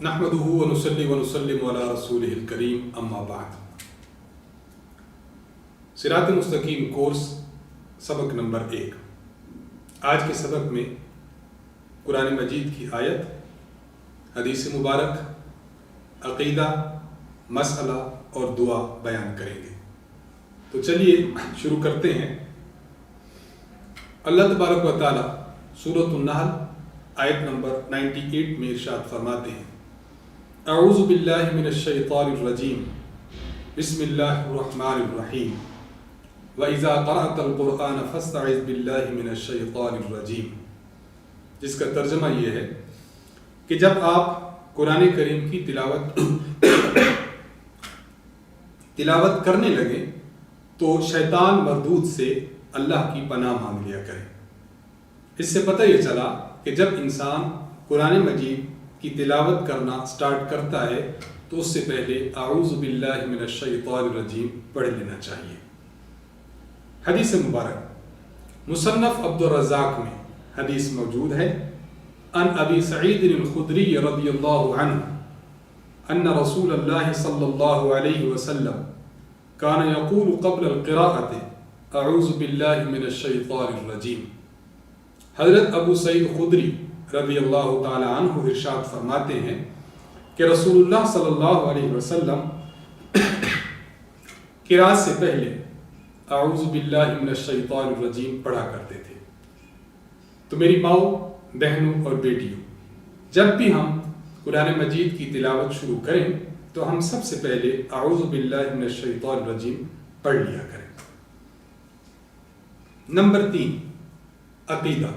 نحمده ونصلي ونسلم على رسوله الكريم اما بعد۔ صراط مستقیم کورس سبق نمبر 1۔ آج کے سبق میں قرآن مجید کی آیت، حدیث مبارک، عقیدہ، مسئلہ اور دعا بیان کریں گے۔ تو چلیے شروع کرتے ہیں۔ اللہ تبارک و تعالی سورۃ النحل آیت نمبر 98 میں ارشاد فرماتے ہیں: اعوذ باللہ من الشیطان الرجیم، بسم اللہ الرحمن الرحیم، وَإِذَا قَرَأْتَ الْقُرْآنَ فَاسْتَعِذْ بِاللَّهِ مِنَ الشَّيْطَانِ الرَّجِيمِ، جس کا ترجمہ یہ ہے کہ جب آپ قرآن کریم کی تلاوت کرنے لگیں تو شیطان مردود سے اللہ کی پناہ مانگ لیا کریں۔ اس سے پتہ یہ چلا کہ جب انسان قرآن مجید کی تلاوت کرنا سٹارٹ کرتا ہے تو اس سے پہلے اعوذ باللہ من الشیطان الرجیم پڑھ لینا چاہیے۔ حدیث مبارک مصنف عبد الرزاق میں حدیث موجود ہے، ان ابی سعید الخدری رضی اللہ عنہ ان رسول اللہ صلی اللہ علیہ وسلم کان یقول قبل القراءۃ اعوذ باللہ من الشیطان الرجیم۔ حضرت ابو سعید خدری رضی اللہ تعالی عنہ ارشاد فرماتے ہیں کہ رسول اللہ صلی اللہ علیہ وسلم قرأت سے پہلے اعوذ باللہ من الشیطان الرجیم پڑھا کرتے تھے۔ تو میری ماؤں، بہنوں اور بیٹیوں، جب بھی ہم قرآن مجید کی تلاوت شروع کریں تو ہم سب سے پہلے اعوذ باللہ من الشیطان الرجیم پڑھ لیا کریں۔ نمبر 3، عقیدہ۔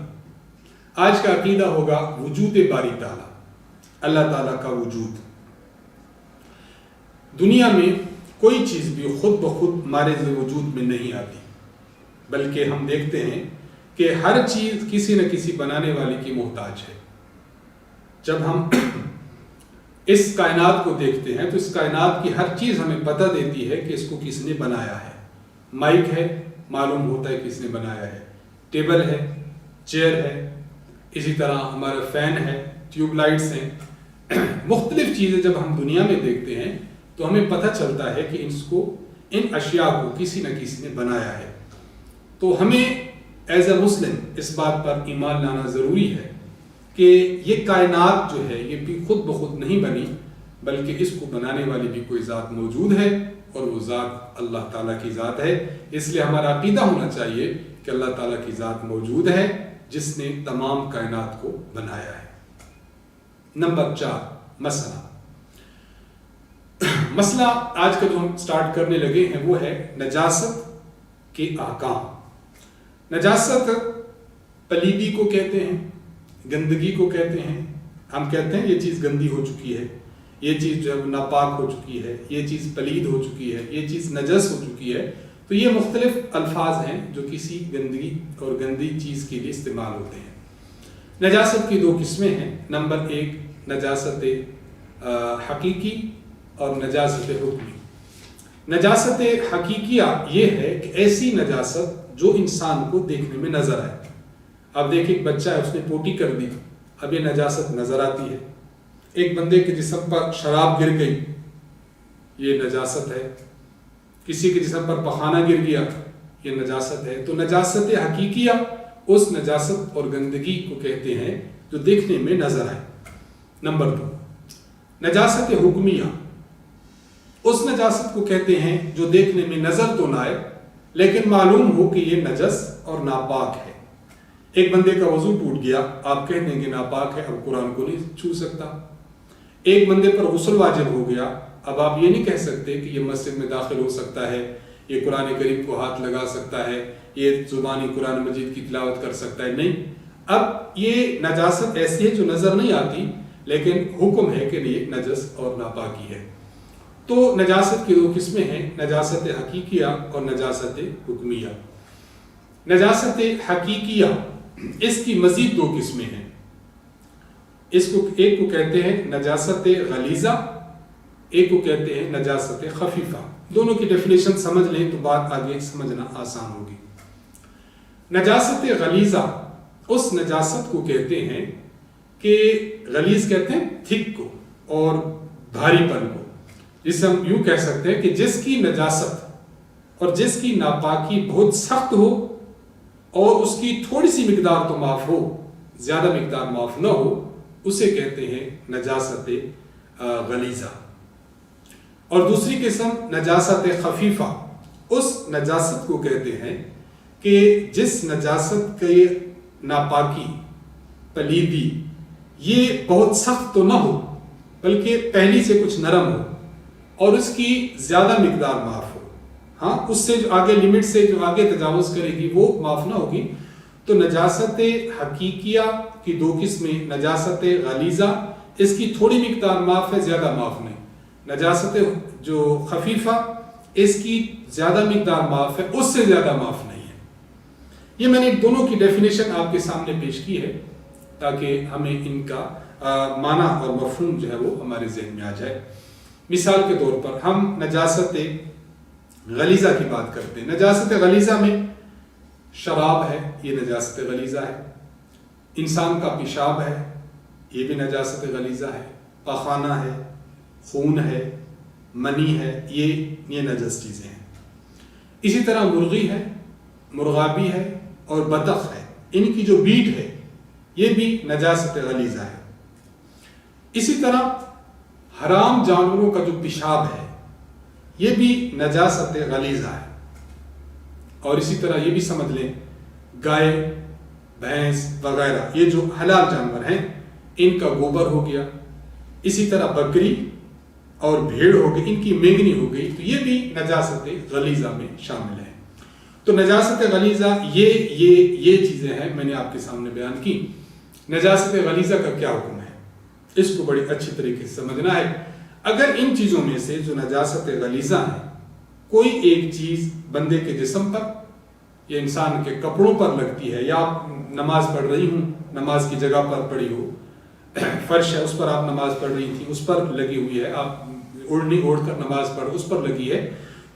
آج کا عقیدہ ہوگا وجود باری تعالیٰ، اللہ تعالیٰ کا وجود۔ دنیا میں کوئی چیز بھی خود بخود مارز وجود میں نہیں آتی، بلکہ ہم دیکھتے ہیں کہ ہر چیز کسی نہ کسی بنانے والے کی محتاج ہے۔ جب ہم اس کائنات کو دیکھتے ہیں تو اس کائنات کی ہر چیز ہمیں پتہ دیتی ہے کہ اس کو کس نے بنایا ہے۔ مائک ہے، معلوم ہوتا ہے کس نے بنایا ہے۔ ٹیبل ہے، چیئر ہے، اسی طرح ہمارا فین ہے، ٹیوب لائٹس ہیں۔ مختلف چیزیں جب ہم دنیا میں دیکھتے ہیں تو ہمیں پتہ چلتا ہے کہ ان اشیاء کو کسی نہ کسی نے بنایا ہے۔ تو ہمیں ایز اے مسلم اس بات پر ایمان لانا ضروری ہے کہ یہ کائنات جو ہے یہ بھی خود بخود نہیں بنی، بلکہ اس کو بنانے والی بھی کوئی ذات موجود ہے، اور وہ ذات اللہ تعالیٰ کی ذات ہے۔ اس لیے ہمارا عقیدہ ہونا چاہیے کہ اللہ تعالیٰ کی ذات موجود ہے جس نے تمام کائنات کو بنایا ہے۔ نمبر 4، مسئلہ۔ مسئلہ آج کا جو ہم سٹارٹ کرنے لگے ہیں وہ ہے نجاست کے احکام۔ نجاست پلیدی کو کہتے ہیں، گندگی کو کہتے ہیں۔ ہم کہتے ہیں یہ چیز گندی ہو چکی ہے، یہ چیز جو ہے ناپاک ہو چکی ہے، یہ چیز پلید ہو چکی ہے، یہ چیز نجس ہو چکی ہے۔ تو یہ مختلف الفاظ ہیں جو کسی گندگی اور گندی چیز کے لیے استعمال ہوتے ہیں۔ نجاست کی 2 قسمیں ہیں۔ نمبر 1، نجاست حقیقی اور نجاست حکمی۔ نجاست حقیقیہ یہ ہے کہ ایسی نجاست جو انسان کو دیکھنے میں نظر آئے۔ اب دیکھیں ایک بچہ ہے، اس نے پوٹی کر دی، اب یہ نجاست نظر آتی ہے۔ ایک بندے کے جسم پر شراب گر گئی، یہ نجاست ہے۔ کسی کے جسم پر پخانہ گر گیا، یہ نجاست ہے۔ تو نجاست حقیقیہ اس نجاست اور گندگی کو کہتے ہیں جو دیکھنے میں نظر آئے۔ نمبر 2، نجاست حکمیہ۔ اس نجاست کو کہتے ہیں جو دیکھنے میں نظر تو نہ آئے لیکن معلوم ہو کہ یہ نجس اور ناپاک ہے۔ ایک بندے کا وضو ٹوٹ گیا، آپ کہہ دیں گے ناپاک ہے، اب قرآن کو نہیں چھو سکتا۔ ایک بندے پر غسل واجب ہو گیا، اب آپ یہ نہیں کہہ سکتے کہ یہ مسجد میں داخل ہو سکتا ہے، یہ قرآن کریم کو ہاتھ لگا سکتا ہے، یہ زبانی قرآن مجید کی تلاوت کر سکتا ہے، نہیں۔ اب یہ نجاست ایسی ہے جو نظر نہیں آتی لیکن حکم ہے کہ یہ نجس اور ناپاکی ہے۔ تو نجاست کی 2 قسمیں ہیں، نجاست حقیقیہ اور نجاست حکمیہ۔ نجاست حقیقیہ، اس کی مزید 2 قسمیں ہیں۔ ایک کو کہتے ہیں نجاست غلیظہ، ایک کو کہتے ہیں نجاست خفیفہ۔ دونوں کی ڈیفینیشن سمجھ لیں تو بات آگے سمجھنا آسان ہوگی۔ نجاست غلیظہ اس نجاست کو کہتے ہیں کہ غلیظ کہتے ہیں تھک کو، اور بھاری پن کو، جسے ہم یوں کہہ سکتے ہیں کہ جس کی نجاست اور جس کی ناپاکی بہت سخت ہو اور اس کی تھوڑی سی مقدار تو معاف ہو، زیادہ مقدار معاف نہ ہو، اسے کہتے ہیں نجاست غلیظہ۔ اور دوسری قسم نجاست خفیفہ، اس نجاست کو کہتے ہیں کہ جس نجاست کے ناپاکی، پلیدی یہ بہت سخت تو نہ ہو بلکہ پہلی سے کچھ نرم ہو اور اس کی زیادہ مقدار معاف ہو، ہاں اس سے جو آگے لمٹ سے جو آگے تجاوز کرے گی وہ معاف نہ ہوگی۔ تو نجاست حقیقیہ کی دو قسمیں، نجاست غلیظہ، اس کی تھوڑی مقدار معاف ہے، زیادہ معاف نہیں۔ نجاست جو خفیفہ، اس کی زیادہ مقدار معاف ہے، اس سے زیادہ معاف نہیں ہے۔ یہ میں نے دونوں کی ڈیفینیشن آپ کے سامنے پیش کی ہے تاکہ ہمیں ان کا معنی اور مفہوم جو ہے وہ ہمارے ذہن میں آ جائے۔ مثال کے طور پر ہم نجاست غلیظہ کی بات کرتے ہیں۔ نجاست غلیظہ میں شراب ہے، یہ نجاست غلیظہ ہے۔ انسان کا پیشاب ہے، یہ بھی نجاست غلیظہ ہے۔ پاخانہ ہے، خون ہے، منی ہے، یہ نجس چیزیں ہیں۔ اسی طرح مرغی ہے، مرغابی ہے اور بطخ ہے، ان کی جو بیٹ ہے یہ بھی نجاست غلیظہ ہے۔ اسی طرح حرام جانوروں کا جو پیشاب ہے یہ بھی نجاست غلیظہ ہے۔ اور اسی طرح یہ بھی سمجھ لیں گائے، بھینس وغیرہ یہ جو حلال جانور ہیں ان کا گوبر ہو گیا، اسی طرح بکری اور بھیڑ ہو گئی، ان کی مینگنی ہو گئی، تو یہ بھی نجاست غلیظہ میں شامل ہے۔ تو نجاست غلیظہ یہ چیزیں ہیں میں نے آپ کے سامنے بیان کی۔ نجاست غلیظہ کا کیا حکم ہے، اس کو بڑی اچھی طریقے سے سمجھنا ہے۔ اگر ان چیزوں میں سے جو نجاست غلیظہ ہیں کوئی ایک چیز بندے کے جسم پر یا انسان کے کپڑوں پر لگتی ہے، یا آپ نماز پڑھ رہی ہوں، نماز کی جگہ پر پڑی ہو، فرش ہے اس پر آپ نماز پڑھ رہی تھی، اس پر لگی ہوئی ہے، آپ اوڑھنی اوڑھ کر نماز پڑھ اس پر لگی ہے،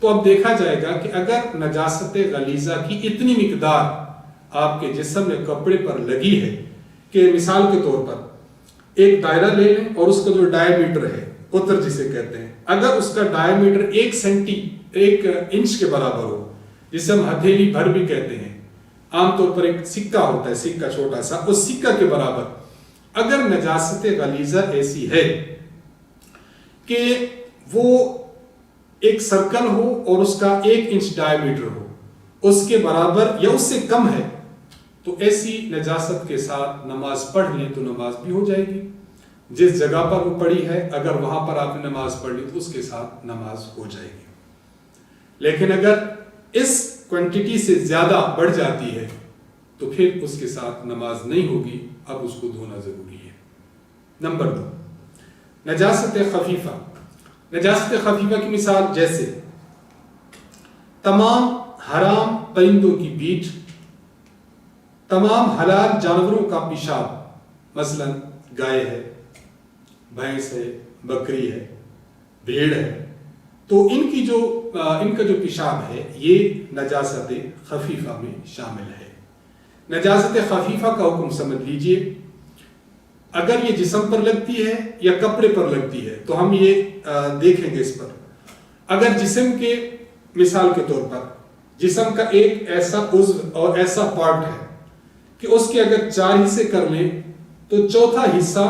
تو اب دیکھا جائے گا کہ اگر نجاست غلیظہ کی اتنی مقدار آپ کے جسم یا کپڑے پر لگی ہے کہ مثال کے طور پر ایک دائرہ لے لیں اور اس کا جو ڈائی میٹر ہے، قطر جسے کہتے ہیں، اگر اس کا ڈائی میٹر 1 انچ کے برابر ہو، جسے ہم ہتھیلی بھر بھی کہتے ہیں، عام طور پر ایک سکہ ہوتا ہے، سکہ چھوٹا سا، اس سکہ کے برابر اگر نجاست غلیظہ ایسی ہے کہ وہ ایک سرکل ہو اور اس کا 1 انچ ڈائی میٹر ہو، اس کے برابر یا اس سے کم ہے، تو ایسی نجاست کے ساتھ نماز پڑھ لیں تو نماز بھی ہو جائے گی۔ جس جگہ پر وہ پڑی ہے اگر وہاں پر آپ نے نماز پڑھ لی تو اس کے ساتھ نماز ہو جائے گی۔ لیکن اگر اس کوانٹٹی سے زیادہ بڑھ جاتی ہے تو پھر اس کے ساتھ نماز نہیں ہوگی، اب اس کو دھونا ضروری ہے۔ نمبر 2، نجاست خفیفہ۔ نجاست خفیفہ کی مثال جیسے تمام حرام پرندوں کی بیٹ، تمام حلال جانوروں کا پیشاب، مثلا گائے ہے، بھینس ہے، بکری ہے، بھیڑ ہے، تو ان کا جو پیشاب ہے یہ نجاست خفیفہ میں شامل ہے۔ نجاست خفیفہ کا حکم سمجھ لیجئے، اگر یہ جسم پر لگتی ہے یا کپڑے پر لگتی ہے تو ہم یہ دیکھیں گے اس پر۔ اگر جسم کے، مثال کے طور پر جسم کا ایک ایسا عضو اور ایسا پارٹ ہے کہ اس کے اگر 4 حصے کر لیں تو چوتھا حصہ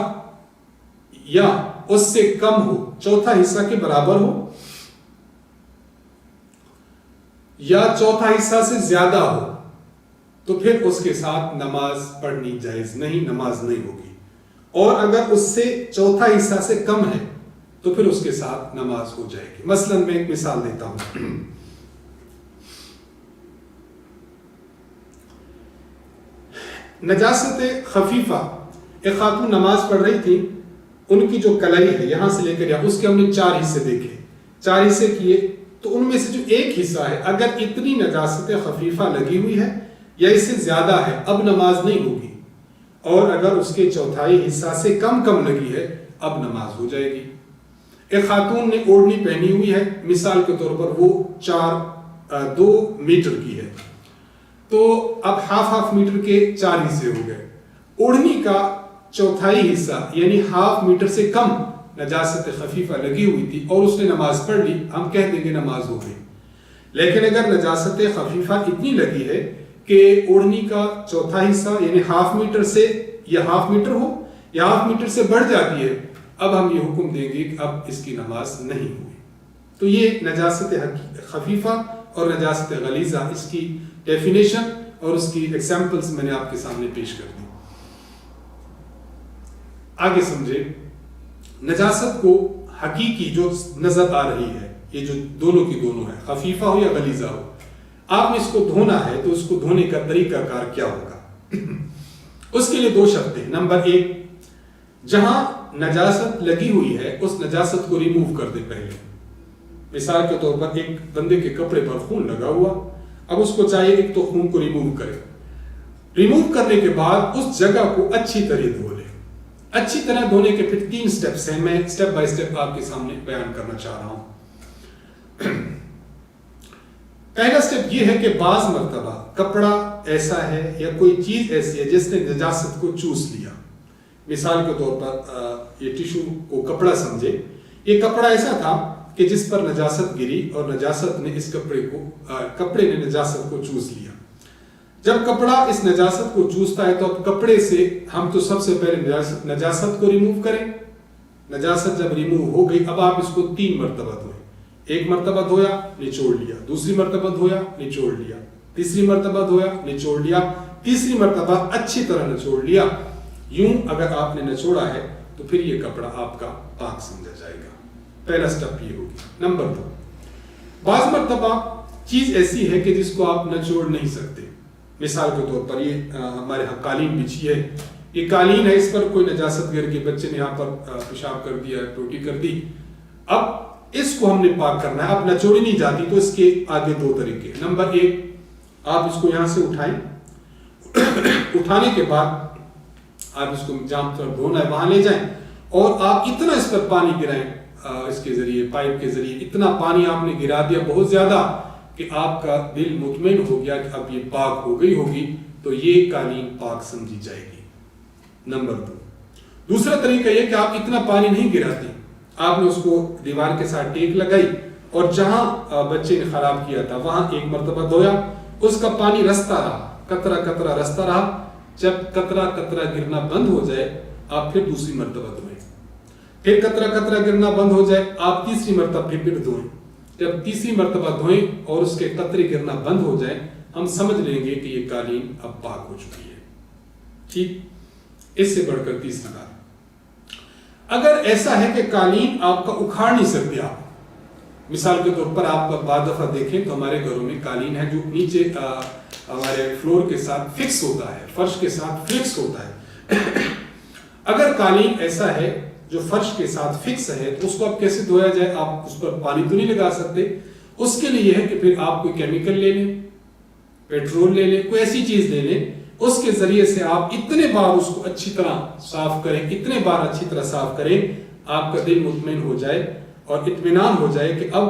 یا اس سے کم ہو، چوتھا حصہ کے برابر ہو یا چوتھا حصہ سے زیادہ ہو، تو پھر اس کے ساتھ نماز پڑھنی جائز نہیں، نماز نہیں ہوگی۔ اور اگر اس سے چوتھا حصہ سے کم ہے تو پھر اس کے ساتھ نماز ہو جائے گی۔ مثلا میں ایک مثال دیتا ہوں۔ نجاست خفیفہ، ایک خاتون نماز پڑھ رہی تھی، ان کی جو کلائی ہے یہاں سے لے کر یہاں، اس کے ہم نے 4 حصے دیکھے، 4 حصے کیے، تو ان میں سے جو ایک حصہ ہے اگر اتنی نجاست خفیفہ لگی ہوئی ہے یا اس سے زیادہ ہے، اب نماز نہیں ہوگی۔ اور اگر اس کے چوتھائی حصہ سے کم لگی ہے، اب نماز ہو جائے گی۔ ایک خاتون نے اوڑھنی پہنی ہوئی ہے، مثال کے طور پر وہ 2 میٹر کی ہے، تو اب ہاف میٹر کے 4 حصے ہو گئے۔ اوڑھنی کا چوتھائی حصہ یعنی ½ میٹر سے کم نجاست خفیفہ لگی ہوئی تھی اور اس نے نماز پڑھ لی، ہم کہہ دیں گے نماز ہو گئی. لیکن اگر نجاست خفیفہ اتنی لگی ہے کہ اوڑھنی کا چوتھا حصہ یعنی ہاف میٹر سے یا ہاف میٹر ہو یا ہاف میٹر سے بڑھ جاتی ہے، اب ہم یہ حکم دیں گے کہ اب اس کی نماز نہیں ہوئی. تو یہ نجاست خفیفہ اور نجاست غلیظہ، اس کی ڈیفینیشن اور اس کی ایگزامپلز میں نے آپ کے سامنے پیش کر دی. آگے سمجھے، نجاست کو حقیقی جو نظر آ رہی ہے، یہ جو دونوں کی دونوں ہے، خفیفہ ہو یا غلیظہ ہو، آپ نے اس کو دھونا ہے تو اس کو دھونے کا طریقہ کار کیا ہوگا؟ اس کے لیے 2 شرطیں. نمبر 1، جہاں نجاست لگی ہوئی ہے اس نجاست کو ریموو کر دے پہلے. مثال کے طور پر ایک بندے کے کپڑے پر خون لگا ہوا، اب اس کو چاہیے ایک تو خون کو ریموو کرے. ریموو کرنے کے بعد اس جگہ کو اچھی طرح دھو لے. اچھی طرح دھونے کے پھر 3 سٹیپس ہیں، میں سٹیپ بائی سٹیپ آپ کے سامنے بیان کرنا چاہ رہا ہوں. پہلا سٹیپ یہ ہے کہ بعض مرتبہ کپڑا ایسا ہے یا کوئی چیز ایسی ہے جس نے نجاست کو چوس لیا. مثال کے طور پر یہ ٹیشو کو کپڑا سمجھے، یہ کپڑا ایسا تھا کہ جس پر نجاست گری اور نجاست نے اس کپڑے نے نجاست کو چوس لیا. جب کپڑا اس نجاست کو چوستا ہے تو اب کپڑے سے ہم تو سب سے پہلے نجاست کو ریموو کریں. نجاست جب ریموو ہو گئی، اب آپ اس کو 3 مرتبہ دھوئیں. 1 مرتبہ دھویا، نچوڑ لیا. دوسری مرتبہ دھویا، نچوڑ لیا. تیسری مرتبہ دھویا، نچوڑ لیا. تیسری مرتبہ اچھی طرح نچوڑ لیا. یوں اگر آپ نے نچوڑا ہے تو پھر یہ کپڑا آپ کا پاک سمجھا جائے گا. پہلا سٹیپ یہ ہوگی. نمبر 2، بعض مرتبہ چیز ایسی ہے کہ جس کو آپ نچوڑ نہیں سکتے. مثال کے طور پر یہ ہمارے ہاں قالین بچھی ہے، یہ قالین ہے، اس پر کوئی نجاست گر کے بچے نے یہاں پر پیشاب کر دیا، ٹوٹی کر دی. اب اس کو ہم نے پاک کرنا ہے. اب نچوڑی نہیں جاتی تو اس کے آگے 2 طریقے. نمبر 1، آپ اس کو یہاں سے اٹھائیں. اٹھانے کے بعد آپ اس کو جہاں پر دھونا ہے وہاں لے جائیں اور آپ اتنا اس پر پانی گرائیں، اس کے ذریعے پائپ کے ذریعے اتنا پانی آپ نے گرا دیا بہت زیادہ کہ آپ کا دل مطمئن ہو گیا کہ اب یہ پاک ہو گئی ہوگی، تو یہ قالین پاک سمجھی جائے گی. نمبر 2، دوسرا طریقہ یہ کہ آپ اتنا پانی نہیں گراتے، آپ نے اس کو دیوار کے ساتھ ٹیک لگائی اور جہاں بچے نے خراب کیا تھا وہاں 1 مرتبہ دھویا. اس کا پانی رستا رہا، قطرہ قطرہ رستا رہا. جب قطرہ قطرہ گرنا بند ہو جائے آپ پھر دوسری مرتبہ دھوئیں. پھر قطرہ قطرہ گرنا بند ہو جائے آپ تیسری مرتبہ پھر دھوئیں. جب تیسری مرتبہ دھوئیں اور اس کے قطرے گرنا بند ہو جائے ہم سمجھ لیں گے کہ یہ قالین اب پاک ہو چکی ہے. ٹھیک، اس سے بڑھ کر تیسری بات، اگر ایسا ہے کہ قالین آپ کا اکھاڑ نہیں سکتے آپ. مثال کے طور پر آپ بعض دفعہ دیکھیں تو ہمارے گھروں میں قالین ہے جو نیچے ہمارے فلور کے ساتھ فکس ہوتا ہے، فرش کے ساتھ فکس ہوتا ہے. اگر قالین ایسا ہے جو فرش کے ساتھ فکس ہے تو اس کو اب کیسے دھویا جائے؟ آپ اس پر پانی تو نہیں لگا سکتے. اس کے لیے یہ ہے کہ پھر آپ کوئی کیمیکل لے لیں، پیٹرول لے لیں، کوئی ایسی چیز لے لیں، اس کے ذریعے سے آپ اتنے بار اس کو اچھی طرح صاف کریں، اتنے بار اچھی طرح صاف کریں آپ کا دل مطمئن ہو جائے اور اطمینان ہو جائے کہ اب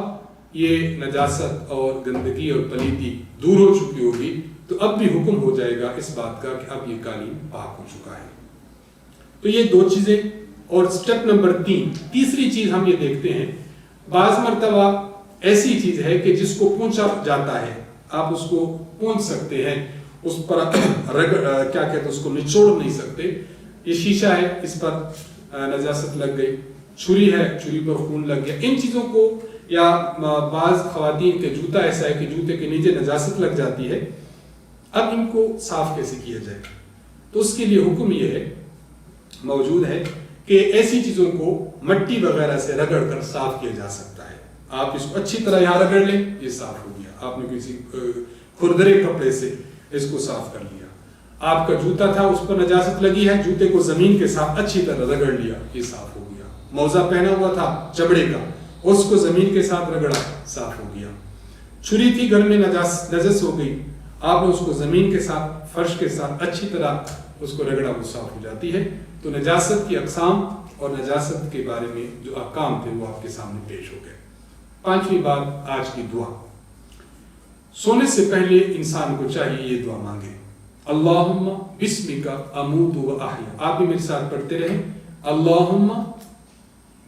یہ نجاست اور گندگی اور پلیتی دور ہو چکی ہوگی. تو اب بھی حکم ہو جائے گا اس بات کا کہ اب یہ قالین پاک ہو چکا ہے. تو یہ 2 چیزیں. اور سٹیپ نمبر 3، تیسری چیز ہم یہ دیکھتے ہیں، بعض مرتبہ ایسی چیز ہے کہ جس کو پونچھا جاتا ہے، آپ اس کو پونچھ سکتے ہیں، اس پر کیا کہتے ہیں اس کو نچوڑ نہیں سکتے. یہ شیشہ ہے، اس پر نجاست لگ گئی. چھری ہے، چھری پر خون لگ گیا. ان چیزوں کو، یا بعض خواتین کے جوتا ایسا ہے کہ جوتے کے نیچے نجاست لگ جاتی ہے. اب ان کو صاف کیسے کیا جائے؟ تو اس کے لیے حکم یہ ہے، موجود ہے کہ ایسی چیزوں کو مٹی وغیرہ سے رگڑ کر صاف کیا جا سکتا ہے. آپ اس کو اچھی طرح یہاں رگڑ لیں، یہ صاف ہو گیا. آپ نے کسی کھردرے کپڑے سے اس کو صاف کر لیا. آپ کا جوتا تھا، اس پر نجاست لگی ہے، جوتے کو زمین کے ساتھ اچھی طرح رگڑ لیا، یہ صاف ہو گیا. موزہ پہنا ہوا تھا چمڑے کا، اس کو زمین کے ساتھ رگڑا، صاف ہو گیا. چھری تھی گھر میں، نجس ہو گئی، آپ نے اس کو زمین کے ساتھ، فرش کے ساتھ اچھی طرح اس کو رگڑا، وہ صاف ہو جاتی ہے. تو نجاست کی اقسام اور نجاست کے بارے میں جو احکام تھے وہ آپ کے سامنے پیش ہو گئے. 5ویں بات، آج کی دعا. سونے سے پہلے انسان کو چاہیے یہ دعا مانگے، اللہم بسمک اموت و احیا. آپ بھی میرے ساتھ پڑھتے رہیں، اللہم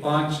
5